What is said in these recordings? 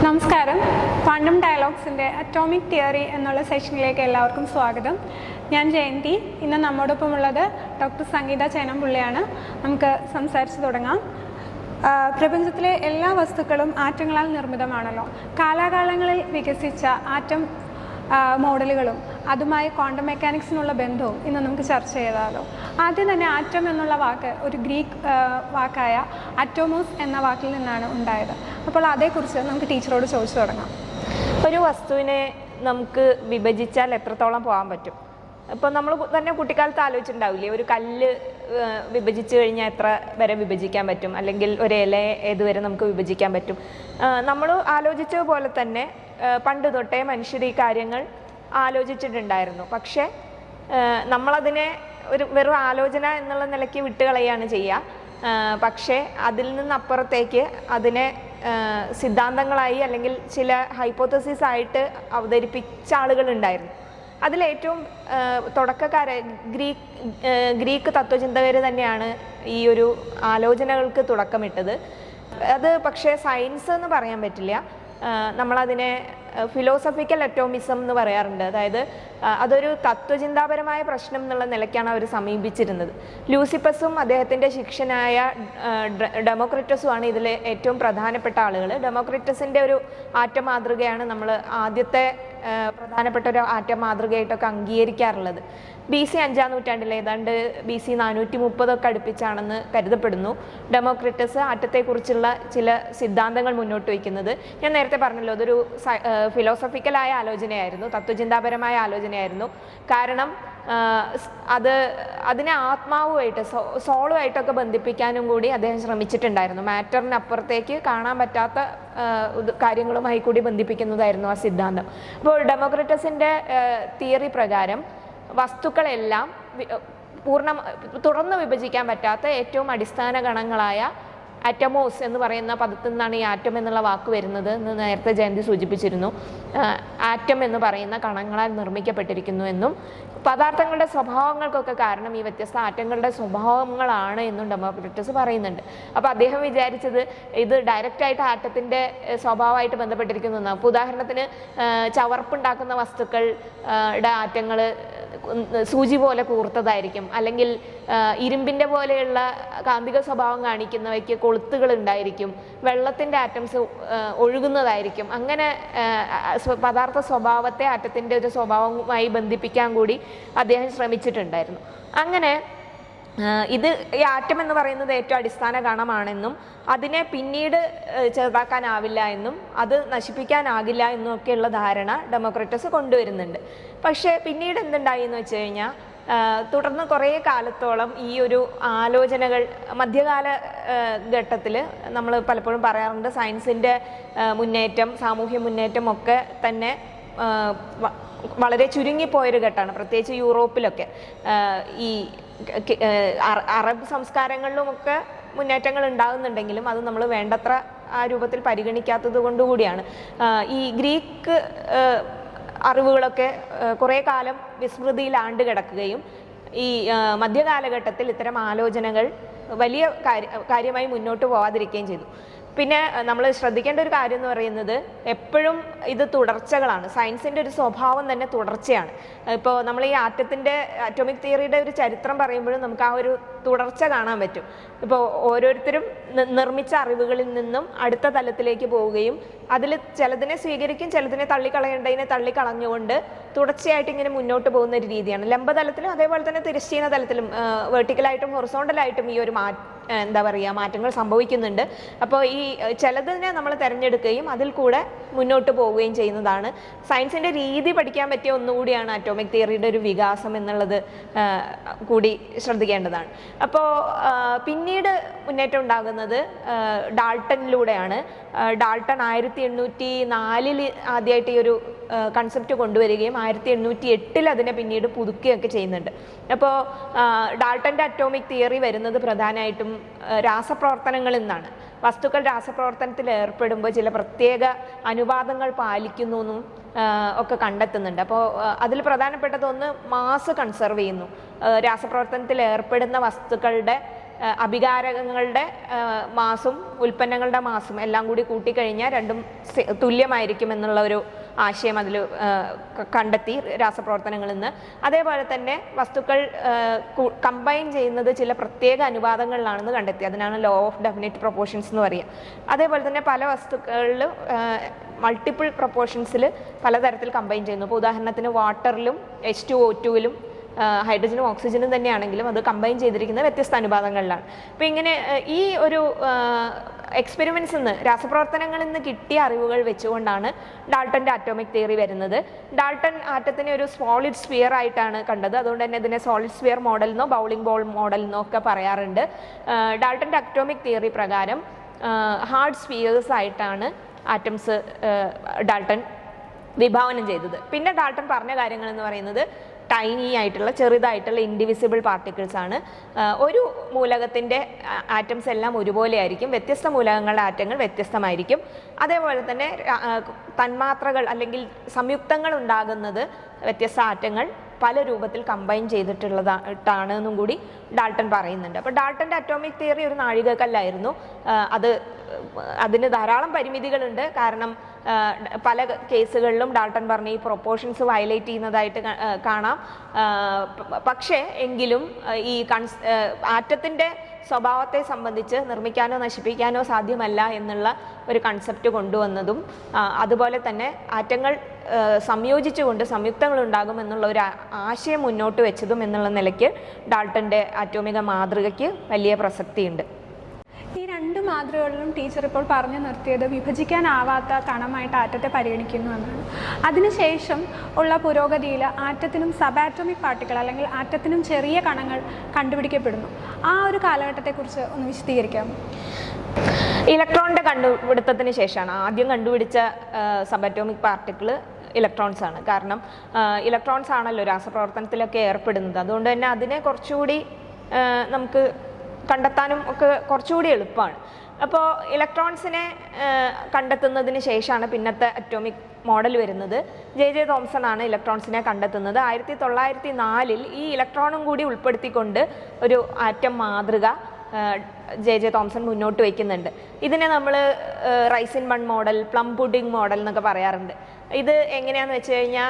നമസ്കാരം. Quantum ഡയലോഗ്സിൻ്റെ atomic theory എന്നുള്ള സെഷനിലേക്ക് എല്ലാവർക്കും സ്വാഗതം. ഞാൻ ജയന്തി. ഇന്ന് നമ്മോടൊപ്പമുള്ളത് ഡോക്ടർ സംഗീത ചേനംപുള്ളിയാണ്. നമുക്ക് സംസാരിച്ച് തുടങ്ങാം. പ്രപഞ്ചത്തിലെ എല്ലാ വസ്തുക്കളും ആറ്റങ്ങളാൽ നിർമ്മിതമാണല്ലോ. കാലാകാലങ്ങളിൽ വികസിച്ച ആറ്റം മോഡലുകളും അതുമായി ക്വാണ്ടം മെക്കാനിക്സിനുള്ള ബന്ധവും ഇന്ന് നമുക്ക് ചർച്ച ചെയ്താലോ. ആദ്യം തന്നെ ആറ്റം എന്നുള്ള വാക്ക് ഒരു ഗ്രീക്ക് വാക്കായ അറ്റോമോസ് എന്ന വാക്കിൽ നിന്നാണ് ഉണ്ടായത്. അപ്പോൾ അതേക്കുറിച്ച് നമുക്ക് ടീച്ചറോട് ചോദിച്ചു തുടങ്ങാം. ഒരു വസ്തുവിനെ നമുക്ക് വിഭജിച്ചാൽ എത്രത്തോളം പോകാൻ പറ്റും? ഇപ്പോൾ നമ്മൾ തന്നെ കുട്ടിക്കാലത്ത് ആലോചിച്ചിട്ടുണ്ടാവില്ലേ, ഒരു കല്ല് വിഭജിച്ച് കഴിഞ്ഞാൽ എത്ര വരെ വിഭജിക്കാൻ പറ്റും, അല്ലെങ്കിൽ ഒരു ഇല ഏതുവരെ നമുക്ക് വിഭജിക്കാൻ പറ്റും? നമ്മൾ ആലോചിച്ച പോലെ തന്നെ പണ്ട് തൊട്ടേ മനുഷ്യർ ഈ കാര്യങ്ങൾ ആലോചിച്ചിട്ടുണ്ടായിരുന്നു. പക്ഷേ നമ്മളതിനെ വെറും ആലോചന എന്നുള്ള നിലയ്ക്ക് വിട്ടുകളയാണ് ചെയ്യുക. പക്ഷേ അതിൽ നിന്നപ്പുറത്തേക്ക് അതിനെ സിദ്ധാന്തങ്ങളായി അല്ലെങ്കിൽ ചില ഹൈപ്പോത്തസിസ് ആയിട്ട് അവതരിപ്പിച്ച ആളുകളുണ്ടായിരുന്നു. അതിലേറ്റവും ഗ്രീക്ക് തത്വചിന്തകർ തന്നെയാണ് ഈ ഒരു ആലോചനകൾക്ക് തുടക്കമിട്ടത്. അത് പക്ഷേ സയൻസ് എന്ന് പറയാൻ പറ്റില്ല. നമ്മളതിനെ ഫിലോസഫിക്കൽ അറ്റോമിസം എന്ന് പറയാറുണ്ട്. അതായത് അതൊരു തത്വചിന്താപരമായ പ്രശ്നം എന്നുള്ള നിലയ്ക്കാണ് അവർ സമീപിച്ചിരുന്നത്. ലൂസിപ്പസും അദ്ദേഹത്തിൻ്റെ ശിഷ്യനായ ഡെമോക്രിറ്റസുമാണ് ഇതിലെ ഏറ്റവും പ്രധാനപ്പെട്ട ആളുകൾ. ഡെമോക്രിറ്റസിൻ്റെ ഒരു ആറ്റം മാതൃകയാണ് നമ്മൾ ആദ്യത്തെ പ്രധാനപ്പെട്ട ഒരു ആറ്റം മാതൃകയായിട്ടൊക്കെ അംഗീകരിക്കാറുള്ളത്. BC 5-ാം നൂറ്റാണ്ടിൽ ഏതാണ്ട് BC 430 അടുപ്പിച്ചാണെന്ന് കരുതപ്പെടുന്നു ഡെമോക്രിറ്റസ് ആറ്റത്തെക്കുറിച്ചുള്ള ചില സിദ്ധാന്തങ്ങൾ മുന്നോട്ട് വയ്ക്കുന്നത്. ഞാൻ നേരത്തെ പറഞ്ഞല്ലോ, അതൊരു ഫിലോസഫിക്കലായ ആലോചനയായിരുന്നു, തത്വചിന്താപരമായ ആലോചനയായിരുന്നു. കാരണം അതിനെ ആത്മാവുമായിട്ട് സോളുമായിട്ടൊക്കെ ബന്ധിപ്പിക്കാനും കൂടി അദ്ദേഹം ശ്രമിച്ചിട്ടുണ്ടായിരുന്നു. മാറ്ററിനപ്പുറത്തേക്ക് കാണാൻ പറ്റാത്ത കാര്യങ്ങളുമായി കൂടി ബന്ധിപ്പിക്കുന്നതായിരുന്നു ആ സിദ്ധാന്തം. അപ്പോൾ ഡെമോക്രിറ്റസിൻ്റെ തിയറി പ്രകാരം വസ്തുക്കളെല്ലാം തുറന്നു വിഭജിക്കാൻ പറ്റാത്ത ഏറ്റവും അടിസ്ഥാന ഗണങ്ങളായ അറ്റമോസ് എന്ന് പറയുന്ന പദത്തിൽ നിന്നാണ് ഈ ആറ്റം എന്നുള്ള വാക്ക് വരുന്നത് എന്ന് നേരത്തെ ജയന്തി സൂചിപ്പിച്ചിരുന്നു. ആറ്റം എന്ന് പറയുന്ന കണങ്ങളാൽ നിർമ്മിക്കപ്പെട്ടിരിക്കുന്നു എന്നും പദാർത്ഥങ്ങളുടെ സ്വഭാവങ്ങൾക്കൊക്കെ കാരണം ഈ വ്യത്യസ്ത ആറ്റങ്ങളുടെ സ്വഭാവങ്ങളാണ് എന്നും ഡെമോക്രിറ്റസ് പറയുന്നുണ്ട്. അപ്പോൾ അദ്ദേഹം വിചാരിച്ചത് ഇത് ഡയറക്റ്റായിട്ട് ആറ്റത്തിൻ്റെ സ്വഭാവമായിട്ട് ബന്ധപ്പെട്ടിരിക്കുന്നു എന്നാണ്. ഇപ്പോൾ ഉദാഹരണത്തിന് ചവർപ്പുണ്ടാക്കുന്ന വസ്തുക്കളുടെ ആറ്റങ്ങൾ സൂചി പോലെ കൂർത്തതായിരിക്കും, അല്ലെങ്കിൽ ഇരുമ്പിൻ്റെ പോലെയുള്ള കാന്തിക സ്വഭാവം കാണിക്കുന്നവയ്ക്ക് കൊളുത്തുകൾ ഉണ്ടായിരിക്കും, വെള്ളത്തിൻ്റെ ആറ്റംസ് ഒഴുകുന്നതായിരിക്കും. അങ്ങനെ പദാർത്ഥ സ്വഭാവത്തെ ആറ്റത്തിൻ്റെ ഒരു സ്വഭാവവുമായി ബന്ധിപ്പിക്കാൻ കൂടി അദ്ദേഹം ശ്രമിച്ചിട്ടുണ്ടായിരുന്നു. അങ്ങനെ ഈ ആറ്റം എന്ന് പറയുന്നത് ഏറ്റവും അടിസ്ഥാന ഗണമാണെന്നും അതിനെ പിന്നീട് ചെറുതാക്കാനാവില്ല എന്നും അത് നശിപ്പിക്കാനാകില്ല എന്നും ഒക്കെയുള്ള ധാരണ ഡെമോക്രിറ്റസ് കൊണ്ടുവരുന്നുണ്ട്. പക്ഷേ പിന്നീട് എന്തുണ്ടായി എന്ന് വെച്ച് കഴിഞ്ഞാൽ തുടർന്ന് കുറേ കാലത്തോളം ഈ ഒരു ആലോചനകൾ മധ്യകാല ഘട്ടത്തിൽ നമ്മൾ പലപ്പോഴും പറയാറുണ്ട്, സയൻസിൻ്റെ മുന്നേറ്റം, സാമൂഹ്യ മുന്നേറ്റം ഒക്കെ തന്നെ വളരെ ചുരുങ്ങിപ്പോയൊരു ഘട്ടമാണ്. പ്രത്യേകിച്ച് യൂറോപ്പിലൊക്കെ ഈ അറബ് സംസ്കാരങ്ങളിലുമൊക്കെ മുന്നേറ്റങ്ങൾ ഉണ്ടാകുന്നുണ്ടെങ്കിലും അത് നമ്മൾ വേണ്ടത്ര ആ രൂപത്തിൽ പരിഗണിക്കാത്തത് കൊണ്ടുകൂടിയാണ്. ഈ ഗ്രീക്ക് അറിവുകളൊക്കെ കുറേ കാലം വിസ്മൃതിയിൽ കിടക്കുകയും ഈ മധ്യകാലഘട്ടത്തിൽ ഇത്തരം ആലോചനകൾ വലിയ കാര്യമായി മുന്നോട്ട് പോകാതിരിക്കുകയും ചെയ്തു. പിന്നെ നമ്മൾ ശ്രദ്ധിക്കേണ്ട ഒരു കാര്യം എന്ന് പറയുന്നത് എപ്പോഴും ഇത് തുടർച്ചകളാണ്. സയൻസിൻ്റെ ഒരു സ്വഭാവം തന്നെ തുടർച്ചയാണ്. ഇപ്പോൾ നമ്മൾ ഈ അറ്റോമിക് തിയറിയുടെ ഒരു ചരിത്രം പറയുമ്പോഴും നമുക്ക് ആ ഒരു തുടർച്ച കാണാൻ പറ്റും. ഇപ്പോൾ ഓരോരുത്തരും നിർമ്മിച്ച അറിവുകളിൽ നിന്നും അടുത്ത തലത്തിലേക്ക് പോവുകയും അതിൽ ചിലതിനെ സ്വീകരിക്കും, ചിലതിനെ തള്ളിക്കളയേണ്ടതിനെ തള്ളിക്കളഞ്ഞുകൊണ്ട് തുടർച്ചയായിട്ട് ഇങ്ങനെ മുന്നോട്ട് പോകുന്ന ഒരു രീതിയാണ്. ലംബതലത്തിലും അതേപോലെ തന്നെ തിരശ്ചീന തലത്തിലും വെർട്ടിക്കലായിട്ടും ഹൊറിസോണ്ടലായിട്ടും ഈ ഒരു മാറ്റങ്ങൾ സംഭവിക്കുന്നുണ്ട്. അപ്പോൾ ഈ ചിലതിനെ നമ്മൾ തിരഞ്ഞെടുക്കുകയും അതിൽ കൂടെ മുന്നോട്ട് പോവുകയും ചെയ്യുന്നതാണ്. സയൻസിൻ്റെ രീതി പഠിക്കാൻ പറ്റിയ ഒന്നുകൂടിയാണ് അറ്റോമിക് തിയറിയുടെ ഒരു വികാസം എന്നുള്ളത് കൂടി ശ്രദ്ധിക്കേണ്ടതാണ്. അപ്പോൾ പിന്നീട് മുന്നേറ്റം ഉണ്ടാകുന്നത് ഡാൾട്ടനിലൂടെയാണ്. ഡാൾട്ടൺ 1804 ആദ്യമായിട്ട് ഈ ഒരു കൺസെപ്റ്റ് കൊണ്ടുവരികയും 1808 അതിനെ പിന്നീട് പുതുക്കുകയൊക്കെ ചെയ്യുന്നുണ്ട്. അപ്പോൾ ഡാൾട്ടൻ്റെ അറ്റോമിക് തിയറി വരുന്നത് പ്രധാനമായിട്ടും രാസപ്രവർത്തനങ്ങളിൽ നിന്നാണ്. വസ്തുക്കൾ രാസപ്രവർത്തനത്തിൽ ഏർപ്പെടുമ്പോൾ ചില പ്രത്യേക അനുപാതങ്ങൾ പാലിക്കുന്നു എന്നും ഒക്കെ കണ്ടെത്തുന്നുണ്ട്. അപ്പോൾ അതിൽ പ്രധാനപ്പെട്ടതൊന്ന് മാസ് കൺസർവ് ചെയ്യുന്നു. രാസപ്രവർത്തനത്തിൽ ഏർപ്പെടുന്ന വസ്തുക്കളുടെ അഭികാരകങ്ങളുടെ മാസും ഉൽപ്പന്നങ്ങളുടെ മാസും എല്ലാം കൂടി കൂട്ടിക്കഴിഞ്ഞാൽ രണ്ടും തുല്യമായിരിക്കും എന്നുള്ള ഒരു ആശയം അതിൽ കണ്ടെത്തി രാസപ്രവർത്തനങ്ങളിൽ നിന്ന്. അതേപോലെ തന്നെ വസ്തുക്കൾ കമ്പൈൻ ചെയ്യുന്നത് ചില പ്രത്യേക അനുപാതങ്ങളിലാണെന്ന് കണ്ടെത്തി. അതിനാണ് ലോ ഓഫ് ഡെഫിനിറ്റ് പ്രൊപ്പോർഷൻസ് എന്ന് പറയുക. അതേപോലെ തന്നെ പല വസ്തുക്കളിൽ മൾട്ടിപ്പിൾ പ്രൊപ്പോർഷൻസിൽ പലതരത്തിൽ കമ്പൈൻ ചെയ്യുന്നു. ഇപ്പോൾ ഉദാഹരണത്തിന് വാട്ടറിലും H2O2-ലും ഹൈഡ്രജനും ഓക്സിജനും തന്നെയാണെങ്കിലും അത് കമ്പൈൻ ചെയ്തിരിക്കുന്ന വ്യത്യസ്ത അനുപാതങ്ങളിലാണ്. അപ്പോൾ ഇങ്ങനെ ഈ ഒരു എക്സ്പെരിമെൻറ്റ്സിൽ നിന്ന് രാസപ്രവർത്തനങ്ങളിൽ നിന്ന് കിട്ടിയ അറിവുകൾ വെച്ചുകൊണ്ടാണ് ഡാൾട്ടൻ്റെ ആറ്റോമിക് തിയറി വരുന്നത്. ഡാൾട്ടൺ ആറ്റത്തിനെ ഒരു സോളിഡ് സ്ഫിയർ ആയിട്ടാണ് കണ്ടത്. അതുകൊണ്ട് തന്നെ ഇതിനെ സോളിഡ് സ്ഫിയർ മോഡൽ എന്നോ ബൗളിംഗ് ബോൾ മോഡൽ എന്നോ ഒക്കെ പറയാറുണ്ട്. ഡാൾട്ടൻ്റെ ആറ്റോമിക് തിയറി പ്രകാരം ഹാർഡ് സ്ഫിയേഴ്സ് ആയിട്ടാണ് ആറ്റംസ് ഡാൾട്ടൺ വിഭാവനം ചെയ്തത്. പിന്നെ ഡാൾട്ടൺ പറഞ്ഞ കാര്യങ്ങൾ എന്ന് പറയുന്നത് ടൈനി ആയിട്ടുള്ള ചെറുതായിട്ടുള്ള ഇൻഡിവിസിബിൾ പാർട്ടിക്കിൾസ് ആണ്. ഒരു മൂലകത്തിൻ്റെ ആറ്റംസ് എല്ലാം ഒരുപോലെ ആയിരിക്കും, വ്യത്യസ്ത മൂലകങ്ങളുടെ ആറ്റങ്ങൾ വ്യത്യസ്തമായിരിക്കും. അതേപോലെ തന്നെ തന്മാത്രകൾ അല്ലെങ്കിൽ സംയുക്തങ്ങൾ ഉണ്ടാകുന്നത് വ്യത്യസ്ത ആറ്റങ്ങൾ പല രൂപത്തിൽ കമ്പൈൻ ചെയ്തിട്ടുള്ളതാണ് എന്നും കൂടി ഡാൾട്ടൺ പറയുന്നുണ്ട്. അപ്പോൾ ഡാൾട്ടൻ്റെ അറ്റോമിക് തിയറി ഒരു നാഴികക്കല്ലായിരുന്നു. അതിന് ധാരാളം പരിമിതികളുണ്ട്. കാരണം പല കേസുകളിലും ഡാൾട്ടൺ പറഞ്ഞ ഈ പ്രൊപ്പോർഷൻസ് വയലേറ്റ് ചെയ്യുന്നതായിട്ട് കാണാം. പക്ഷേ എങ്കിലും ഈ ആറ്റത്തിൻ്റെ സ്വഭാവത്തെ സംബന്ധിച്ച് നിർമ്മിക്കാനോ നശിപ്പിക്കാനോ സാധ്യമല്ല എന്നുള്ള ഒരു കൺസെപ്റ്റ് കൊണ്ടുവന്നതും അതുപോലെ തന്നെ ആറ്റങ്ങൾ സംയോജിച്ചുകൊണ്ട് സംയുക്തങ്ങൾ ഉണ്ടാകും എന്നുള്ള ഒരു ആശയം മുന്നോട്ട് വെച്ചതും എന്നുള്ള നിലയ്ക്ക് ഡാൾട്ടൻ്റെ ആറ്റോമിക മാതൃകയ്ക്ക് വലിയ പ്രസക്തിയുണ്ട്. ഈ രണ്ട് മാതൃകകളിലും ടീച്ചർ ഇപ്പോൾ പറഞ്ഞു നിർത്തിയത് വിഭജിക്കാനാവാത്ത കണമായിട്ട് ആറ്റത്തെ പരിഗണിക്കുന്നു എന്നാണ്. അതിനുശേഷം ഉള്ള പുരോഗതിയിൽ ആറ്റത്തിനും സബ് ആറ്റോമിക് പാർട്ടിക്കിൾ അല്ലെങ്കിൽ ആറ്റത്തിനും ചെറിയ കണങ്ങൾ കണ്ടുപിടിക്കപ്പെടുന്നു. ആ ഒരു കാലഘട്ടത്തെക്കുറിച്ച് ഒന്ന് വിശദീകരിക്കാമോ? ഇലക്ട്രോണിൻ്റെ കണ്ടുപിടുത്തത്തിന് ശേഷമാണ് ആദ്യം കണ്ടുപിടിച്ച സബ് ആറ്റോമിക് പാർട്ടിക്കിൾ ഇലക്ട്രോൺസ് ആണ്. കാരണം ഇലക്ട്രോൺസ് ആണല്ലോ രാസപ്രവർത്തനത്തിലൊക്കെ ഏർപ്പെടുന്നത്. അതുകൊണ്ട് തന്നെ അതിനെ കുറച്ചുകൂടി നമുക്ക് കണ്ടെത്താനും ഒക്കെ കുറച്ചുകൂടി എളുപ്പമാണ്. അപ്പോൾ ഇലക്ട്രോൺസിനെ കണ്ടെത്തുന്നതിന് ശേഷമാണ് പിന്നത്തെ അറ്റോമിക് മോഡൽ വരുന്നത്. ജെ തോംസൺ ആണ് ഇലക്ട്രോൺസിനെ കണ്ടെത്തുന്നത്. 1904 ഈ ഇലക്ട്രോണും കൂടി ഉൾപ്പെടുത്തിക്കൊണ്ട് ഒരു ആറ്റം മാതൃക ജെ തോംസൺ മുന്നോട്ട് വയ്ക്കുന്നുണ്ട്. ഇതിനെ നമ്മൾ റൈസിൻ-ബൺ മോഡൽ, പ്ലം പുഡിംഗ് മോഡൽ എന്നൊക്കെ പറയാറുണ്ട്. ഇത് എങ്ങനെയാണെന്ന് വെച്ച് കഴിഞ്ഞാൽ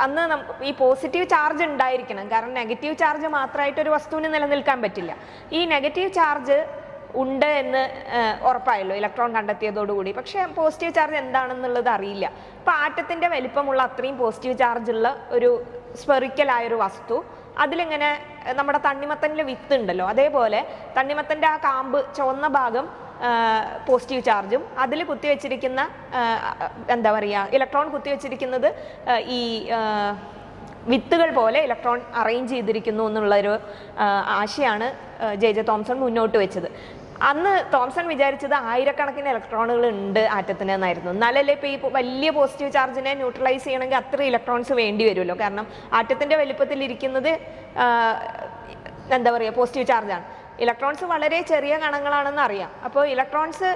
അന്ന് ഈ പോസിറ്റീവ് ചാർജ് ഉണ്ടായിരിക്കണം. കാരണം നെഗറ്റീവ് ചാർജ് മാത്രമായിട്ട് ഒരു വസ്തുവിന് നിലനിൽക്കാൻ പറ്റില്ല. ഈ നെഗറ്റീവ് ചാർജ് ഉണ്ട് എന്ന് ഉറപ്പായല്ലോ ഇലക്ട്രോൺ കണ്ടെത്തിയതോടുകൂടി. പക്ഷേ പോസിറ്റീവ് ചാർജ് എന്താണെന്നുള്ളത് അറിയില്ല. അപ്പോൾ ആറ്റത്തിൻ്റെ വലിപ്പമുള്ള അത്രയും പോസിറ്റീവ് ചാർജുള്ള ഒരു സ്പെറിക്കലായൊരു വസ്തു, അതിലിങ്ങനെ നമ്മുടെ തണ്ണിമത്തനിലെ വിത്ത് ഉണ്ടല്ലോ, അതേപോലെ തണ്ണിമത്തൻ്റെ ആ കാമ്പ് ചുവന്ന ഭാഗം പോസിറ്റീവ് ചാർജും അതിൽ കുത്തിവെച്ചിരിക്കുന്ന എന്താ പറയുക ഇലക്ട്രോൺ കുത്തിവെച്ചിരിക്കുന്നത് ഈ വിത്തുകൾ പോലെ ഇലക്ട്രോൺ അറേഞ്ച് ചെയ്തിരിക്കുന്നു എന്നുള്ളൊരു ആശയമാണ് ജെ തോംസൺ മുന്നോട്ട് വെച്ചത്. അന്ന് തോംസൺ വിചാരിച്ചത് ആയിരക്കണക്കിന് ഇലക്ട്രോണുകൾ ഉണ്ട് ആറ്റത്തിന് എന്നായിരുന്നു. എന്നാലല്ലേ ഇപ്പോൾ ഈ വലിയ പോസിറ്റീവ് ചാർജിനെ ന്യൂട്രലൈസ് ചെയ്യണമെങ്കിൽ അത്ര ഇലക്ട്രോൺസ് വേണ്ടി വരുമല്ലോ. കാരണം ആറ്റത്തിൻ്റെ വലിപ്പത്തിലിരിക്കുന്നത് എന്താ പറയുക പോസിറ്റീവ് ചാർജാണ്. ഇലക്ട്രോൺസ് വളരെ ചെറിയ കണങ്ങളാണെന്ന് അറിയാം. അപ്പോൾ ഇലക്ട്രോൺസ്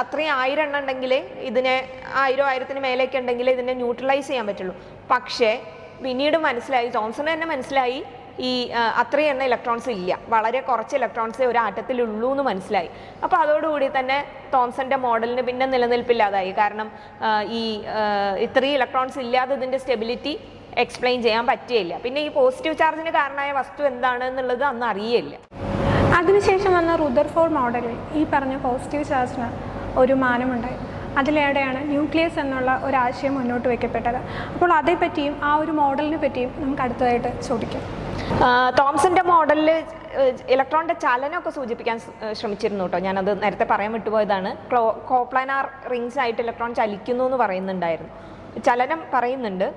അത്രയും 1000 എണ്ണം ഉണ്ടെങ്കിൽ ഇതിനെ 1000 മേലേക്ക് ഉണ്ടെങ്കിൽ ഇതിനെ ന്യൂട്രലൈസ് ചെയ്യാൻ പറ്റുള്ളൂ. പക്ഷേ പിന്നീട് മനസ്സിലായി, തോംസണ് തന്നെ മനസ്സിലായി, ഈ അത്രയും എണ്ണം ഇലക്ട്രോൺസ് ഇല്ല, വളരെ കുറച്ച് ഇലക്ട്രോൺസേ ഒരു ആറ്റത്തിലുള്ളൂ എന്ന് മനസ്സിലായി. അപ്പോൾ അതോടുകൂടി തന്നെ തോംസന്റെ മോഡലിന് പിന്നെ നിലനിൽപ്പില്ലാതായി. കാരണം ഈ ഇത്രയും ഇലക്ട്രോൺസ് ഇല്ലാതെ ഇതിൻ്റെ സ്റ്റെബിലിറ്റി എക്സ്പ്ലെയിൻ ചെയ്യാൻ പറ്റിയില്ല. പിന്നെ ഈ പോസിറ്റീവ് ചാർജിന് കാരണമായ വസ്തു എന്താണ് എന്നുള്ളത് അന്ന് അറിയില്ല. അതിനുശേഷം വന്ന റുദർഫോർഡ് മോഡലിൽ ഈ പറഞ്ഞ പോസിറ്റീവ് ചാർജിന് ഒരു മാനമുണ്ടായി. അതിലേടെയാണ് ന്യൂക്ലിയസ് എന്നുള്ള ഒരാശയം മുന്നോട്ട് വയ്ക്കപ്പെട്ടത്. അപ്പോൾ അതേപ്പറ്റിയും ആ ഒരു മോഡലിനെ പറ്റിയും നമുക്ക് അടുത്തതായിട്ട് ചോദിക്കാം. തോംസന്റെ മോഡലിൽ ഇലക്ട്രോണിന്റെ ചലനമൊക്കെ സൂചിപ്പിക്കാൻ ശ്രമിച്ചിരുന്നു കേട്ടോ. ഞാനത് നേരത്തെ പറയാൻ വിട്ടുപോയതാണ്. കോപ്ലാനാർ റിങ്സ് ആയിട്ട് ഇലക്ട്രോൺ ചലിക്കുന്നു എന്ന് പറയുന്നുണ്ടായിരുന്നു. ചലനം പറയുന്നുണ്ട്.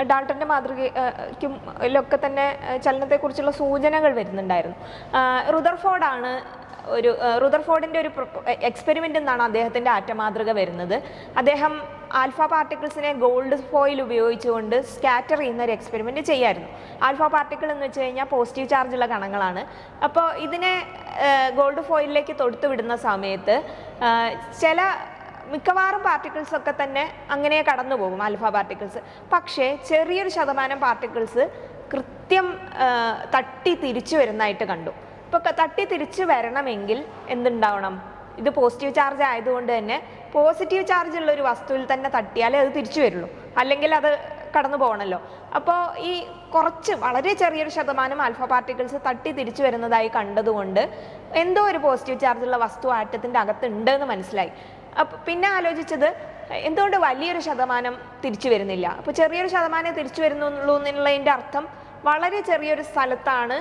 ഡാൾട്ടൻ്റെ മാതൃകയ്ക്കുമൊക്കെ തന്നെ ചലനത്തെക്കുറിച്ചുള്ള സൂചനകൾ വരുന്നുണ്ടായിരുന്നു. റുദർഫോർഡിൻ്റെ ഒരു എക്സ്പെരിമെൻ്റ് എന്നാണ് അദ്ദേഹത്തിൻ്റെ ആറ്റം മാതൃക വരുന്നത്. അദ്ദേഹം ആൽഫ പാർട്ടിക്കിൾസിനെ ഗോൾഡ് ഫോയിൽ ഉപയോഗിച്ചുകൊണ്ട് സ്കാറ്റർ ചെയ്യുന്ന ഒരു എക്സ്പെരിമെൻ്റ് ചെയ്യായിരുന്നു. ആൽഫ പാർട്ടിക്കിൾ എന്ന് വെച്ച് കഴിഞ്ഞാൽ പോസിറ്റീവ് ചാർജുള്ള കണങ്ങളാണ്. അപ്പോൾ ഇതിനെ ഗോൾഡ് ഫോയിലിലേക്ക് തൊടുത്തു വിടുന്ന സമയത്ത് മിക്കവാറും പാർട്ടിക്കിൾസ് ഒക്കെ തന്നെ അങ്ങനെ കടന്നു പോകും, ആൽഫ പാർട്ടിക്കിൾസ്. പക്ഷേ ചെറിയൊരു ശതമാനം പാർട്ടിക്കിൾസ് കൃത്യം തട്ടി തിരിച്ചു വരുന്നതായിട്ട് കണ്ടു. ഇപ്പോൾ തട്ടി തിരിച്ച് വരണമെങ്കിൽ എന്തുണ്ടാവണം? ഇത് പോസിറ്റീവ് ചാർജ് ആയതുകൊണ്ട് തന്നെ പോസിറ്റീവ് ചാർജ് ഉള്ള ഒരു വസ്തുവിൽ തന്നെ തട്ടിയാലേ അത് തിരിച്ചു വരുള്ളൂ, അല്ലെങ്കിൽ അത് കടന്നു പോകണമല്ലോ. അപ്പോൾ ഈ വളരെ ചെറിയൊരു ശതമാനം ആൽഫ പാർട്ടിക്കിൾസ് തട്ടി തിരിച്ചു വരുന്നതായി കണ്ടതുകൊണ്ട് എന്തോ ഒരു പോസിറ്റീവ് ചാർജുള്ള വസ്തു ആറ്റത്തിൻ്റെ അകത്തുണ്ട് എന്ന് മനസ്സിലായി. പിന്നെ ആലോചിച്ചത് എന്തുകൊണ്ട് വലിയൊരു ശതമാനം തിരിച്ചു വരുന്നില്ല? അപ്പോൾ ചെറിയൊരു ശതമാനം തിരിച്ചു വരുന്നുള്ളൂ എന്നുള്ളതിൻ്റെ അർത്ഥം വളരെ ചെറിയൊരു സ്ഥലത്താണ്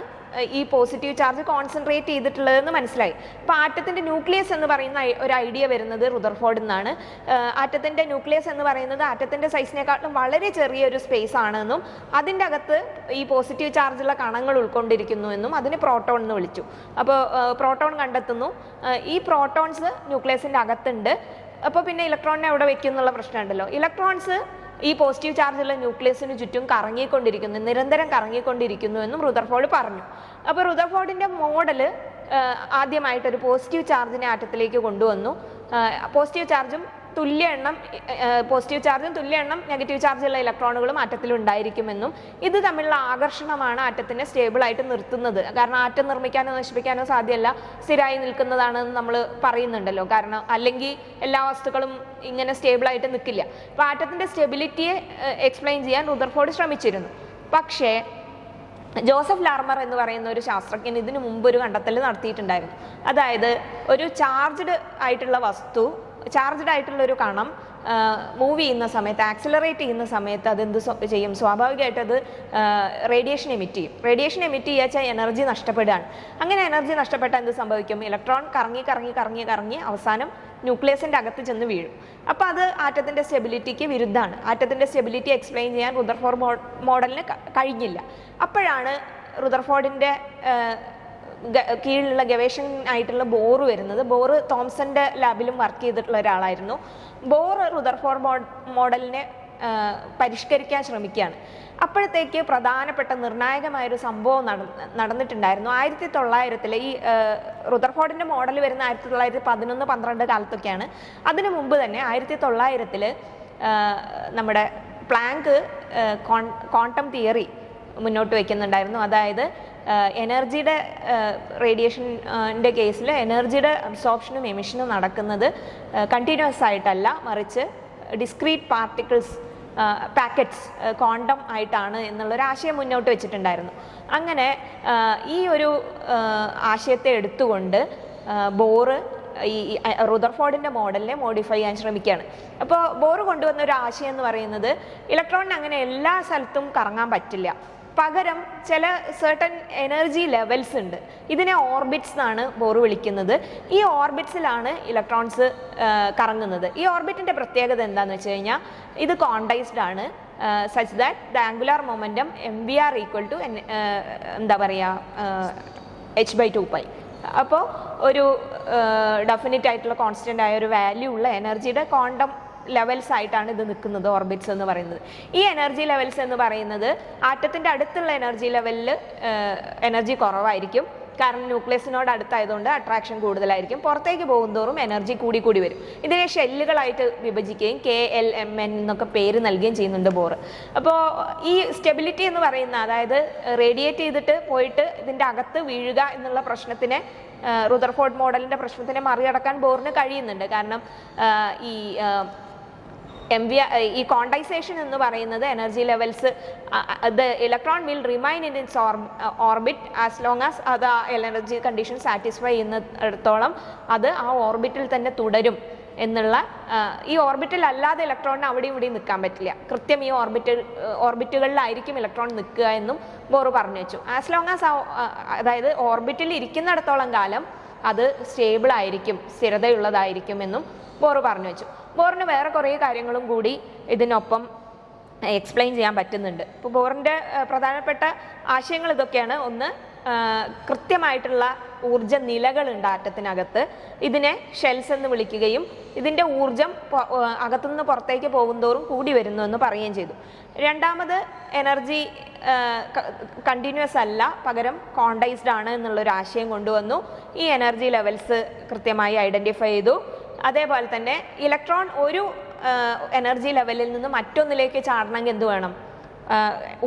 ഈ പോസിറ്റീവ് ചാർജ് കോൺസെൻട്രേറ്റ് ചെയ്തിട്ടുള്ളതെന്ന് മനസ്സിലായി. അപ്പോൾ ആറ്റത്തിൻ്റെ ന്യൂക്ലിയസ് എന്ന് പറയുന്ന ഒരു ഐഡിയ വരുന്നത് റുദർഫോർഡിൽ നിന്നാണ്. ആറ്റത്തിൻ്റെ ന്യൂക്ലിയസ് എന്ന് പറയുന്നത് ആറ്റത്തിൻ്റെ സൈസിനെക്കാട്ടിലും വളരെ ചെറിയൊരു സ്പേസ് ആണെന്നും അതിൻ്റെ അകത്ത് ഈ പോസിറ്റീവ് ചാർജുള്ള കണങ്ങൾ ഉൾക്കൊണ്ടിരിക്കുന്നു എന്നും അതിന് പ്രോട്ടോൺ എന്ന് വിളിച്ചു. അപ്പോൾ പ്രോട്ടോൺ കണ്ടെത്തുന്നു. ഈ പ്രോട്ടോൺസ് ന്യൂക്ലിയസിൻ്റെ അകത്തുണ്ട്. അപ്പോൾ പിന്നെ ഇലക്ട്രോണിനെ എവിടെ വെക്കും എന്നുള്ള പ്രശ്നമുണ്ടല്ലോ. ഇലക്ട്രോൺസ് ഈ പോസിറ്റീവ് ചാർജുള്ള ന്യൂക്ലിയസിന് ചുറ്റും കറങ്ങിക്കൊണ്ടിരിക്കുന്നു, നിരന്തരം കറങ്ങിക്കൊണ്ടിരിക്കുന്നു എന്നും റുദർഫോർഡ് പറഞ്ഞു. അപ്പോൾ റുദർഫോർഡിൻ്റെ മോഡല് ആദ്യമായിട്ടൊരു പോസിറ്റീവ് ചാർജിനെ ആറ്റത്തിലേക്ക് കൊണ്ടുവന്നു. പോസിറ്റീവ് ചാർജും തുല്യ എണ്ണം നെഗറ്റീവ് ചാർജുള്ള ഇലക്ട്രോണുകളും ആറ്റത്തിൽ ഉണ്ടായിരിക്കുമെന്നും ഇത് തമ്മിലുള്ള ആകർഷണമാണ് ആറ്റത്തിനെ സ്റ്റേബിളായിട്ട് നിർത്തുന്നത്. കാരണം ആറ്റം നിർമ്മിക്കാനോ നശിപ്പിക്കാനോ സാധ്യമല്ല, സ്ഥിരമായി നിൽക്കുന്നതാണെന്ന് നമ്മൾ പറയുന്നുണ്ടല്ലോ. കാരണം അല്ലെങ്കിൽ എല്ലാ വസ്തുക്കളും ഇങ്ങനെ സ്റ്റേബിളായിട്ട് നിൽക്കില്ല. അപ്പോൾ ആറ്റത്തിൻ്റെ സ്റ്റെബിലിറ്റിയെ എക്സ്പ്ലെയിൻ ചെയ്യാൻ റുദർഫോർഡ് ശ്രമിച്ചിരുന്നു. പക്ഷേ ജോസഫ് ലാർമർ എന്ന് പറയുന്ന ഒരു ശാസ്ത്രജ്ഞൻ ഇതിനു മുമ്പ് ഒരു കണ്ടെത്തൽ നടത്തിയിട്ടുണ്ടായിരുന്നു. അതായത് ഒരു ചാർജ്ഡ് ആയിട്ടുള്ള ഒരു കണം മൂവ് ചെയ്യുന്ന സമയത്ത്, ആക്സിലറേറ്റ് ചെയ്യുന്ന സമയത്ത് അതെന്ത് ചെയ്യും? സ്വാഭാവികമായിട്ട് അത് റേഡിയേഷൻ എമിറ്റ് ചെയ്യും. റേഡിയേഷൻ എമിറ്റ് ചെയ്യാച്ചാൽ എനർജി നഷ്ടപ്പെടുകയാണ്. അങ്ങനെ എനർജി നഷ്ടപ്പെട്ടാൽ എന്ത് സംഭവിക്കും? ഇലക്ട്രോൺ കറങ്ങി അവസാനം ന്യൂക്ലിയസിൻ്റെ അകത്ത് ചെന്ന് വീഴും. അപ്പോൾ അത് ആറ്റത്തിൻ്റെ സ്റ്റെബിലിറ്റിക്ക് വിരുദ്ധമാണ്. ആറ്റത്തിൻ്റെ സ്റ്റെബിലിറ്റി എക്സ്പ്ലെയിൻ ചെയ്യാൻ റുദർഫോർഡ് മോഡലിന് കഴിഞ്ഞില്ല. അപ്പോഴാണ് റുദർഫോർഡിൻ്റെ കീഴിലുള്ള ഗവേഷകനായിട്ടുള്ള ബോർ വരുന്നത്. ബോർ തോംസന്റെ ലാബിലും വർക്ക് ചെയ്തിട്ടുള്ള ഒരാളായിരുന്നു. ബോർ റുദർഫോർഡ് മോഡലിനെ പരിഷ്കരിക്കാൻ ശ്രമിക്കുകയാണ്. അപ്പോഴത്തേക്ക് പ്രധാനപ്പെട്ട നിർണായകമായൊരു സംഭവം നടന്നിട്ടുണ്ടായിരുന്നു. 1900 ഈ റുദർഫോർഡിൻ്റെ മോഡൽ വരുന്ന 1911-12 കാലത്തൊക്കെയാണ്. അതിനു മുമ്പ് തന്നെ 1900 നമ്മുടെ പ്ലാങ്ക് ക്വാണ്ടം തിയറി മുന്നോട്ട് വയ്ക്കുന്നുണ്ടായിരുന്നു. അതായത് എനർജിയുടെ റേഡിയേഷൻ്റെ കേസിൽ എനർജിയുടെ അബ്സോർപ്ഷനും എമിഷനും നടക്കുന്നത് കണ്ടിന്യൂസ് ആയിട്ടല്ല, മറിച്ച് ഡിസ്ക്രീറ്റ് പാക്കറ്റ്സ് ക്വാണ്ടം ആയിട്ടാണ് എന്നുള്ളൊരു ആശയം മുന്നോട്ട് വെച്ചിട്ടുണ്ടായിരുന്നു. അങ്ങനെ ഈ ഒരു ആശയത്തെ എടുത്തുകൊണ്ട് ബോറ് ഈ റുദർഫോർഡിൻ്റെ മോഡലിനെ മോഡിഫൈ ചെയ്യാൻ ശ്രമിക്കുകയാണ്. അപ്പോൾ ബോർ കൊണ്ടുവന്ന ഒരു ആശയം എന്ന് പറയുന്നത് ഇലക്ട്രോണിന് അങ്ങനെ എല്ലാ സ്ഥലത്തും കറങ്ങാൻ പറ്റില്ല, പകരം ചില സർട്ടൻ എനർജി ലെവൽസ് ഉണ്ട്. ഇതിനെ ഓർബിറ്റ്സ് എന്നാണ് ബോർ വിളിക്കുന്നത്. ഈ ഓർബിറ്റ്സിലാണ് ഇലക്ട്രോൺസ് കറങ്ങുന്നത്. ഈ ഓർബിറ്റിൻ്റെ പ്രത്യേകത എന്താണെന്ന് വെച്ച് കഴിഞ്ഞാൽ ഇത് ക്വാണ്ടൈസ്ഡ് ആണ്, such that the angular momentum MVR = എന്താ പറയുക h/2π. അപ്പോൾ ഒരു ഡെഫിനിറ്റ് ആയിട്ടുള്ള കോൺസ്റ്റൻ്റ് ആയ ഒരു വാല്യൂ ഉള്ള എനർജിയുടെ ക്വാണ്ടം ലെവൽസ് ആയിട്ടാണ് ഇത് നിൽക്കുന്നത്, ഓർബിറ്റ്സ് എന്ന് പറയുന്നത്. ഈ എനർജി ലെവൽസ് എന്ന് പറയുന്നത് ആറ്റത്തിൻ്റെ അടുത്തുള്ള എനർജി ലെവലിൽ എനർജി കുറവായിരിക്കും. കാരണം ന്യൂക്ലിയസിനോട് അടുത്തായതുകൊണ്ട് അട്രാക്ഷൻ കൂടുതലായിരിക്കും. പുറത്തേക്ക് പോകുന്തോറും എനർജി കൂടി വരും. ഇതിനെ ഷെല്ലുകളായിട്ട് വിഭജിക്കുകയും KLMN എന്നൊക്കെ പേര് നൽകുകയും ചെയ്യുന്നുണ്ട് ബോർ. അപ്പോൾ ഈ സ്റ്റെബിലിറ്റി എന്ന് പറയുന്ന, അതായത് റേഡിയേറ്റ് ചെയ്തിട്ട് പോയിട്ട് ഇതിൻ്റെ അകത്ത് വീഴുക എന്നുള്ള പ്രശ്നത്തിനെ, റുദർഫോർഡ് മോഡലിൻ്റെ പ്രശ്നത്തിനെ മറികടക്കാൻ ബോറിന് കഴിയുന്നുണ്ട്. കാരണം ഈ ക്വാണ്ടൈസേഷൻ എന്ന് പറയുന്നത് energy levels, the electron will remain in its orbit as long as അത് ആ എനർജി കണ്ടീഷൻ സാറ്റിസ്ഫൈ ചെയ്യുന്നിടത്തോളം അത് ആ ഓർബിറ്റിൽ തന്നെ തുടരും എന്നുള്ള, ഈ ഓർബിറ്റിൽ അല്ലാതെ ഇലക്ട്രോണിന് അവിടെയും ഇവിടെയും നിൽക്കാൻ പറ്റില്ല. കൃത്യം ഈ ഓർബിറ്റുകളിലായിരിക്കും ഇലക്ട്രോൺ നിൽക്കുക എന്നും ബോർ പറഞ്ഞു വെച്ചു. ആസ് ലോങ് ആസ് അതായത് ഓർബിറ്റിൽ ഇരിക്കുന്നിടത്തോളം കാലം അത് സ്റ്റേബിൾ ആയിരിക്കും, സ്ഥിരതയുള്ളതായിരിക്കും എന്നും ബോർ പറഞ്ഞു വെച്ചു. ബോറിന് വേറെ കുറേ കാര്യങ്ങളും കൂടി ഇതിനൊപ്പം എക്സ്പ്ലെയിൻ ചെയ്യാൻ പറ്റുന്നുണ്ട്. ഇപ്പോൾ ബോറിൻ്റെ പ്രധാനപ്പെട്ട ആശയങ്ങൾ ഇതൊക്കെയാണ്. ഒന്ന്, കൃത്യമായിട്ടുള്ള ഊർജ്ജ നിലകളുണ്ട് ആറ്റത്തിനകത്ത്. ഇതിനെ ഷെൽസ് എന്ന് വിളിക്കുകയും ഇതിൻ്റെ ഊർജം അകത്തുനിന്ന് പുറത്തേക്ക് പോകുന്തോറും കൂടി വരുന്നു എന്ന് പറയുകയും ചെയ്തു. രണ്ടാമത്, എനർജി കണ്ടിന്യൂസ് അല്ല, പകരം ക്വാണ്ടൈസ്ഡ് ആണ് എന്നുള്ളൊരു ആശയം കൊണ്ടുവന്നു. ഈ എനർജി ലെവൽസ് കൃത്യമായി ഐഡൻറ്റിഫൈ ചെയ്തു. അതേപോലെ തന്നെ ഇലക്ട്രോൺ ഒരു എനർജി ലെവലിൽ നിന്ന് മറ്റൊന്നിലേക്ക് ചാടണമെങ്കിൽ എന്ത് വേണം?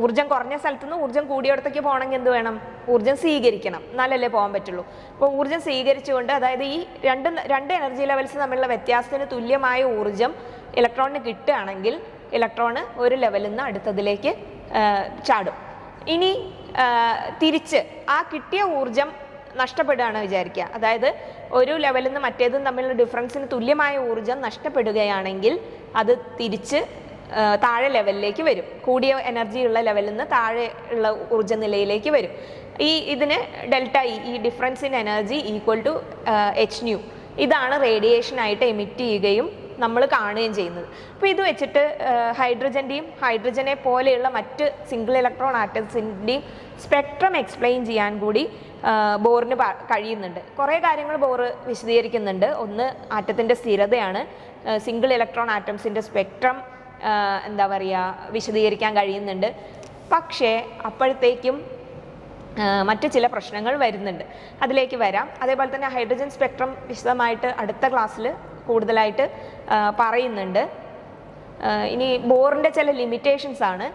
ഊർജ്ജം കുറഞ്ഞ സ്ഥലത്തുനിന്ന് ഊർജ്ജം കൂടിയിടത്തേക്ക് പോകണമെങ്കിൽ എന്ത് വേണം? ഊർജ്ജം സ്വീകരിക്കണം, എന്നാലല്ലേ പോകാൻ പറ്റുള്ളൂ. അപ്പോൾ ഊർജ്ജം സ്വീകരിച്ചുകൊണ്ട്, അതായത് ഈ രണ്ട് എനർജി ലെവൽസ് തമ്മിലുള്ള വ്യത്യാസത്തിന് തുല്യമായ ഊർജ്ജം ഇലക്ട്രോണിന് കിട്ടുകയാണെങ്കിൽ ഇലക്ട്രോണ് ഒരു ലെവലിൽ നിന്ന് അടുത്തതിലേക്ക് ചാടും. ഇനി തിരിച്ച് ആ കിട്ടിയ ഊർജ്ജം നഷ്ടപ്പെടുകയാണ് വിചാരിക്കുക, അതായത് ഒരു ലെവലിൽ നിന്ന് മറ്റേതും തമ്മിലുള്ള ഡിഫറൻസിന് തുല്യമായ ഊർജ്ജം നഷ്ടപ്പെടുകയാണെങ്കിൽ അത് തിരിച്ച് താഴെ ലെവലിലേക്ക് വരും, കൂടിയ എനർജി ഉള്ള ലെവലിൽ നിന്ന് താഴെ ഉള്ള ഊർജ്ജ നിലയിലേക്ക് വരും. ഇതിന് ഡെൽറ്റ ഈ difference in energy equal to h nu. ഇതാണ് റേഡിയേഷനായിട്ട് എമിറ്റ് ചെയ്യുകയും നമ്മൾ കാണുകയും ചെയ്യുന്നത്. അപ്പോൾ ഇത് വെച്ചിട്ട് ഹൈഡ്രജനെ പോലെയുള്ള മറ്റ് സിംഗിൾ ഇലക്ട്രോൺ ആറ്റംസിൻ്റെയും സ്പെക്ട്രം എക്സ്പ്ലെയിൻ ചെയ്യാൻ കൂടി ബോറിന് കഴിയുന്നുണ്ട്. കുറേ കാര്യങ്ങൾ ബോർ വിശദീകരിക്കുന്നുണ്ട്. ഒന്ന്, ആറ്റത്തിൻ്റെ സ്ഥിരതയാണ്. സിംഗിൾ ഇലക്ട്രോൺ ആറ്റംസിൻ്റെ സ്പെക്ട്രം എന്താ പറയുക, വിശദീകരിക്കാൻ കഴിയുന്നുണ്ട്. പക്ഷേ അപ്പോഴത്തേക്കും മറ്റ് ചില പ്രശ്നങ്ങൾ വരുന്നുണ്ട്, അതിലേക്ക് വരാം. അതേപോലെ തന്നെ ഹൈഡ്രജൻ സ്പെക്ട്രം വിശദമായിട്ട് അടുത്ത ക്ലാസ്സിൽ കൂടുതലായിട്ട് പറയുന്നുണ്ട്. ഇനി ബോറിൻ്റെ ചില ലിമിറ്റേഷൻസ് ആണ്.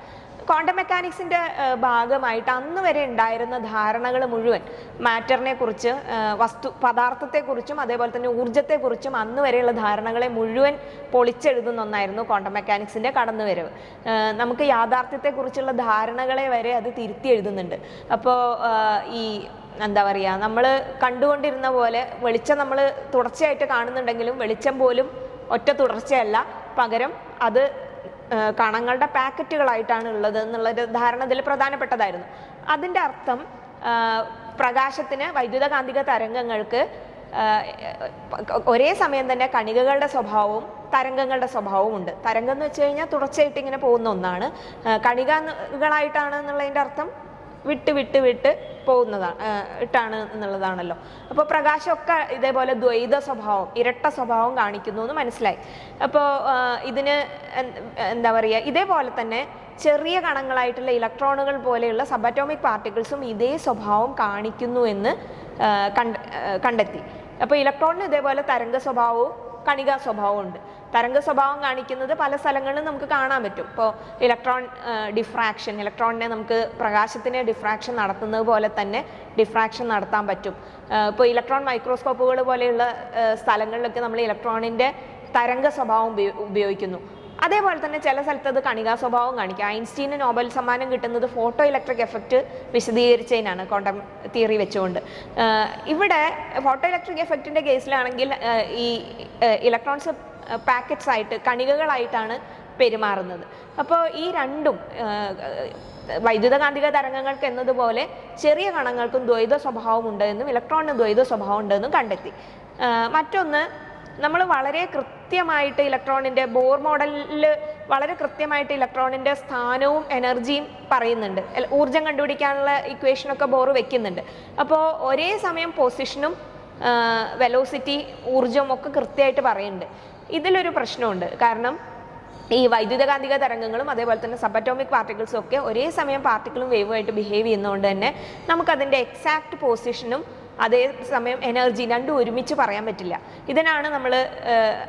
ക്വാണ്ടം മെക്കാനിക്സിൻ്റെ ഭാഗമായിട്ട് അന്ന് വരെ ഉണ്ടായിരുന്ന ധാരണകൾ മുഴുവൻ, മാറ്ററിനെ കുറിച്ച്, പദാർത്ഥത്തെക്കുറിച്ചും അതേപോലെ തന്നെ ഊർജ്ജത്തെക്കുറിച്ചും അന്ന് വരെയുള്ള ധാരണകളെ മുഴുവൻ പൊളിച്ചെഴുതുന്ന ഒന്നായിരുന്നു ക്വാണ്ടം മെക്കാനിക്സിൻ്റെ കടന്നുവരവ്. നമുക്ക് യാഥാർത്ഥ്യത്തെക്കുറിച്ചുള്ള ധാരണകളെ വരെ അത് തിരുത്തി എഴുതുന്നുണ്ട്. അപ്പോൾ ഈ എന്താ പറയുക, നമ്മൾ കണ്ടുകൊണ്ടിരുന്ന പോലെ വെളിച്ചം നമ്മൾ തുടർച്ചയായിട്ട് കാണുന്നുണ്ടെങ്കിലും വെളിച്ചം പോലും ഒറ്റ തുടർച്ചയല്ല, പകരം അത് കണങ്ങളുടെ പാക്കറ്റുകളായിട്ടാണ് ഉള്ളത് എന്നുള്ളൊരു ധാരണ ഇതിൽ പ്രധാനപ്പെട്ടതായിരുന്നു. അതിൻ്റെ അർത്ഥം പ്രകാശത്തിന്, വൈദ്യുതകാന്തിക തരംഗങ്ങൾക്ക് ഒരേ സമയം തന്നെ കണികകളുടെ സ്വഭാവവും തരംഗങ്ങളുടെ സ്വഭാവവും ഉണ്ട്. തരംഗം എന്ന് വെച്ച് കഴിഞ്ഞാൽ തുടർച്ചയായിട്ട് ഇങ്ങനെ പോകുന്ന ഒന്നാണ്. കണികകളായിട്ടാണ് എന്നുള്ളതിൻ്റെ അർത്ഥം വിട്ട് പോകുന്നതാണ് എന്നുള്ളതാണല്ലോ. അപ്പോൾ പ്രകാശമൊക്കെ ഇതേപോലെ ദ്വൈത സ്വഭാവം, ഇരട്ട സ്വഭാവം കാണിക്കുന്നു എന്ന് മനസ്സിലായി. അപ്പോൾ ഇതിന് എന്താ പറയുക, ഇതേപോലെ തന്നെ ചെറിയ കണങ്ങളായിട്ടുള്ള ഇലക്ട്രോണുകൾ പോലെയുള്ള സബറ്റോമിക് പാർട്ടിക്കിൾസും ഇതേ സ്വഭാവം കാണിക്കുന്നു എന്ന് കണ്ടെത്തി. അപ്പോൾ ഇലക്ട്രോണിന് ഇതേപോലെ തരംഗ സ്വഭാവവും കണികാ സ്വഭാവവും ഉണ്ട്. തരംഗ സ്വഭാവം കാണിക്കുന്നത് പല സ്ഥലങ്ങളിലും നമുക്ക് കാണാൻ പറ്റും. ഇപ്പോൾ ഇലക്ട്രോൺ ഡിഫ്രാക്ഷൻ, ഇലക്ട്രോണിനെ നമുക്ക് പ്രകാശത്തിന് ഡിഫ്രാക്ഷൻ നടത്തുന്നത് പോലെ തന്നെ ഡിഫ്രാക്ഷൻ നടത്താൻ പറ്റും. ഇപ്പോൾ ഇലക്ട്രോൺ മൈക്രോസ്കോപ്പുകൾ പോലെയുള്ള സ്ഥലങ്ങളിലൊക്കെ നമ്മൾ ഇലക്ട്രോണിൻ്റെ തരംഗ സ്വഭാവം ഉപയോഗിക്കുന്നു. അതേപോലെ തന്നെ ചില സ്ഥലത്ത് അത് കണികാ സ്വഭാവം കാണിക്കുക. ഐൻസ്റ്റീന് നോബൽ സമ്മാനം കിട്ടുന്നത് ഫോട്ടോ ഇലക്ട്രിക് എഫക്റ്റ് വിശദീകരിച്ചതിനാണ്, ക്വാണ്ടം തിയറി വെച്ചുകൊണ്ട്. ഇവിടെ ഫോട്ടോ ഇലക്ട്രിക് എഫക്റ്റിൻ്റെ കേസിലാണെങ്കിൽ ഈ ഇലക്ട്രോൺസ് പാക്കറ്റ്സ് ആയിട്ട്, കണികകളായിട്ടാണ് പെരുമാറുന്നത്. അപ്പോൾ ഈ രണ്ടും വൈദ്യുതകാന്തിക തരംഗങ്ങൾക്ക് എന്നതുപോലെ ചെറിയ കണങ്ങൾക്കും ദ്വൈത സ്വഭാവം ഉണ്ട് എന്നും ഇലക്ട്രോണിന് ദ്വൈത സ്വഭാവം ഉണ്ടെന്നും കണ്ടെത്തി. മറ്റൊന്ന്, നമ്മൾ വളരെ കൃത്യമായിട്ട് ഇലക്ട്രോണിൻ്റെ ബോർ മോഡലിൽ വളരെ കൃത്യമായിട്ട് ഇലക്ട്രോണിൻ്റെ സ്ഥാനവും എനർജിയും പറയുന്നുണ്ട്. ഊർജ്ജം കണ്ടുപിടിക്കാനുള്ള ഇക്വേഷനൊക്കെ ബോർ വെക്കുന്നുണ്ട്. അപ്പോൾ ഒരേ സമയം പൊസിഷനും വെലോസിറ്റി, ഊർജ്ജവും ഒക്കെ കൃത്യമായിട്ട് പറയുന്നുണ്ട്. ഇതിലൊരു പ്രശ്നമുണ്ട്. കാരണം ഈ വൈദ്യുതകാന്തിക തരംഗങ്ങളും അതേപോലെ തന്നെ സബറ്റോമിക് പാർട്ടിക്കിൾസും ഒക്കെ ഒരേ സമയം പാർട്ടിക്കിളും വേവുമായിട്ട് ബിഹേവ് ചെയ്യുന്നതുകൊണ്ട് തന്നെ നമുക്കതിൻ്റെ എക്സാക്ട് പൊസിഷനും അതേസമയം എനർജി രണ്ടും ഒരുമിച്ച് പറയാൻ പറ്റില്ല. ഇതിനാണ് നമ്മൾ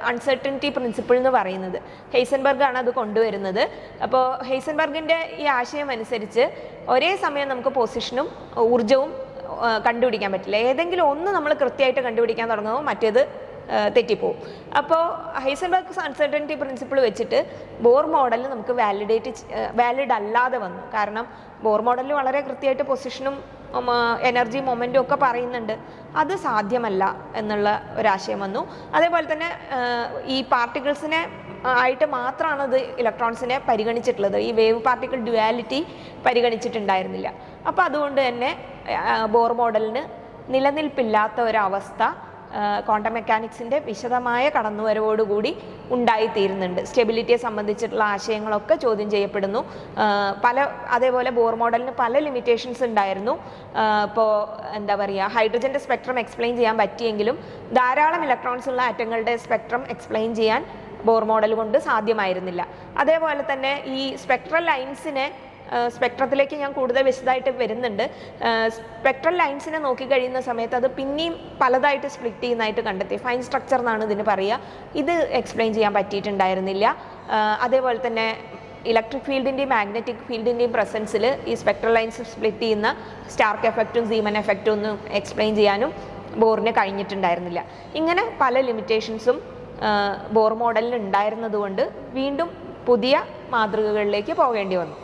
അൺസർട്ടനിറ്റി പ്രിൻസിപ്പിൾ എന്ന് പറയുന്നത്. ഹെയ്സൻബർഗ് ആണ് അത് കൊണ്ടുവരുന്നത്. അപ്പോൾ ഹെയ്സൻബർഗിൻ്റെ ഈ ആശയം അനുസരിച്ച് ഒരേ സമയം നമുക്ക് പൊസിഷനും ഊർജ്ജവും കണ്ടുപിടിക്കാൻ പറ്റില്ല. ഏതെങ്കിലും ഒന്ന് നമ്മൾ കൃത്യമായിട്ട് കണ്ടുപിടിക്കാൻ തുടങ്ങുമ്പോൾ മറ്റേത് തെറ്റിപ്പോവും. അപ്പോൾ ഹൈസൻബർഗ് അൺസർട്ടനിറ്റി പ്രിൻസിപ്പിൾ വെച്ചിട്ട് ബോർ മോഡൽ നമുക്ക് വാലിഡ് അല്ലാതെ വന്നു. കാരണം ബോർ മോഡലിൽ വളരെ കൃത്യമായിട്ട് പൊസിഷനും എനർജി മൊമെൻറ്റും ഒക്കെ പറയുന്നുണ്ട്. അത് സാധ്യമല്ല എന്നുള്ള ഒരാശയം വന്നു. അതേപോലെ തന്നെ ഈ പാർട്ടിക്കിൾസിനെ ആയിട്ട് മാത്രമാണ് അത് ഇലക്ട്രോൺസിനെ പരിഗണിച്ചിട്ടുള്ളത്. ഈ വേവ് പാർട്ടിക്കിൾ ഡ്യുവാലിറ്റി പരിഗണിച്ചിട്ടുണ്ടായിരുന്നില്ല. അപ്പോൾ അതുകൊണ്ട് തന്നെ ബോർ മോഡലിന് നിലനിൽപ്പില്ലാത്ത ഒരവസ്ഥ ക്വാണ്ടം മെക്കാനിക്സിൻ്റെ വിശദമായ കടന്നുവരവോടുകൂടി ഉണ്ടായിത്തീരുന്നുണ്ട്. സ്റ്റെബിലിറ്റിയെ സംബന്ധിച്ചിട്ടുള്ള ആശയങ്ങളൊക്കെ ചോദ്യം ചെയ്യപ്പെടുന്നു. അതേപോലെ ബോർ മോഡലിന് പല ലിമിറ്റേഷൻസ് ഉണ്ടായിരുന്നു. ഇപ്പോൾ എന്താ പറയുക, ഹൈഡ്രജൻ്റെ സ്പെക്ട്രം എക്സ്പ്ലെയിൻ ചെയ്യാൻ പറ്റിയെങ്കിലും ധാരാളം ഇലക്ട്രോൺസ് ഉള്ള ആറ്റങ്ങളുടെ സ്പെക്ട്രം എക്സ്പ്ലെയിൻ ചെയ്യാൻ ബോർ മോഡൽ കൊണ്ട് സാധ്യമായിരുന്നില്ല. അതേപോലെ തന്നെ ഈ സ്പെക്ട്രൽ ലൈൻസിനെ, സ്പെക്ട്രത്തിലേക്ക് ഞാൻ കൂടുതൽ വിശദമായിട്ട് വരുന്നുണ്ട്. സ്പെക്ട്രൽ ലൈൻസിനെ നോക്കിക്കഴിയുന്ന സമയത്ത് അത് പിന്നെയും പലതായിട്ട് സ്പ്ലിറ്റ് ചെയ്യുന്നതായിട്ട് കണ്ടെത്തി. ഫൈൻ സ്ട്രക്ചർ എന്നാണ് ഇതിന് പറയുക. ഇത് എക്സ്പ്ലെയിൻ ചെയ്യാൻ പറ്റിയിട്ടുണ്ടായിരുന്നില്ല. അതേപോലെ തന്നെ ഇലക്ട്രിക് ഫീൽഡിൻ്റെയും മാഗ്നറ്റിക് ഫീൽഡിൻ്റെയും പ്രസൻസിൽ ഈ സ്പെക്ട്രൽ ലൈൻസ് സ്പ്ലിറ്റ് ചെയ്യുന്ന സ്റ്റാർക്ക് എഫക്റ്റും സീമൻ എഫക്റ്റും ഒന്നും എക്സ്പ്ലെയിൻ ചെയ്യാനും ബോറിന് കഴിഞ്ഞിട്ടുണ്ടായിരുന്നില്ല. ഇങ്ങനെ പല ലിമിറ്റേഷൻസും ബോർ മോഡലിന് ഉണ്ടായിരുന്നതുകൊണ്ട് വീണ്ടും പുതിയ മാതൃകകളിലേക്ക് പോകേണ്ടി വന്നു.